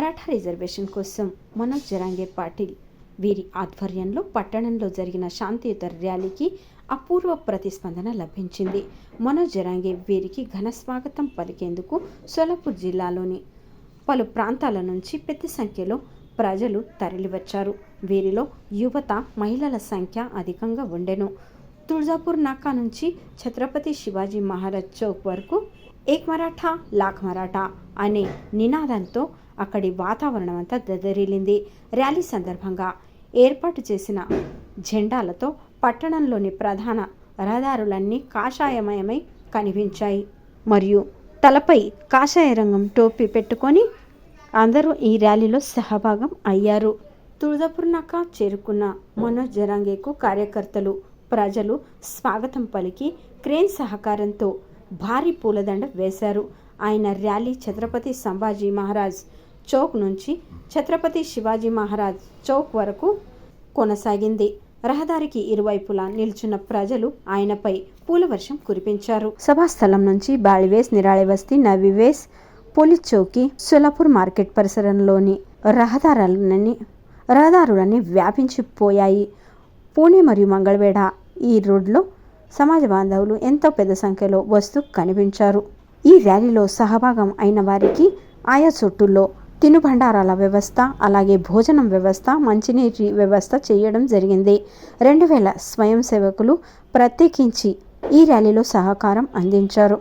Maratha reservation కోసం మనోజ్ జరాంగే పాటిల్ వీరి ఆధ్వర్యంలో పట్టణంలో జరిగిన శాంతియుత ర్యాలీకి అపూర్వ ప్రతిస్పందన లభించింది. మనోజ్ జరాంగే వీరికి ఘన స్వాగతం పలికేందుకు సోలాపూర్ జిల్లాలోని పలు ప్రాంతాల నుంచి పెద్ద సంఖ్యలో ప్రజలు తరలివచ్చారు. వీరిలో యువత, మహిళల సంఖ్య అధికంగా ఉండెను. తుళజాపూర్ నాకా నుంచి ఛత్రపతి శివాజీ మహారాజ్ చౌక్ వరకు ఏక్ మరాఠా లాఖ్ మరాఠా అనే నినాదంతో అక్కడి వాతావరణం అంతా దద్దరిల్లింది. ర్యాలీ సందర్భంగా ఏర్పాటు చేసిన జెండాలతో పట్టణంలోని ప్రధాన రహదారులన్నీ కాషాయమయమై కనిపించాయి. మరియు తలపై కాషాయ రంగం టోపీ పెట్టుకొని అందరూ ఈ ర్యాలీలో సహభాగం అయ్యారు. తుళజాపూర్ నాకా చేరుకున్న మనోజ్ జరాంగేకు కార్యకర్తలు, ప్రజలు స్వాగతం పలికి క్రేన్ సహకారంతో భారీ పూలదండ వేశారు. ఆయన ర్యాలీ ఛత్రపతి సంభాజీ మహారాజ్ చౌక్ నుంచి ఛత్రపతి శివాజీ మహారాజ్ చౌక్ వరకు కొనసాగింది. రహదారికి ఇరువైపులా నిల్చున్న ప్రజలు ఆయనపై పూలవర్షం కురిపించారు. సభాస్థలం నుంచి బాళివేస్, నిరాళివస్తి, నవీవేస్, పోలీస్ చౌకీ, సోలాపూర్ మార్కెట్ పరిసరంలోని రహదారులన్నీ వ్యాపించిపోయాయి. పూణే మరియు మంగళవేడ ఈ రోడ్లో సమాజ బాంధవులు ఎంతో పెద్ద సంఖ్యలో వస్తూ కనిపించారు. ఈ ర్యాలీలో సహభాగం అయిన వారికి ఆయా చోటుల్లో తినుబండారాల వ్యవస్థ, అలాగే భోజనం వ్యవస్థ, మంచినీటి వ్యవస్థ చేయడం జరిగింది. 2000 స్వయం సేవకులు ప్రత్యేకించి ఈ ర్యాలీలో సహకారం అందించారు.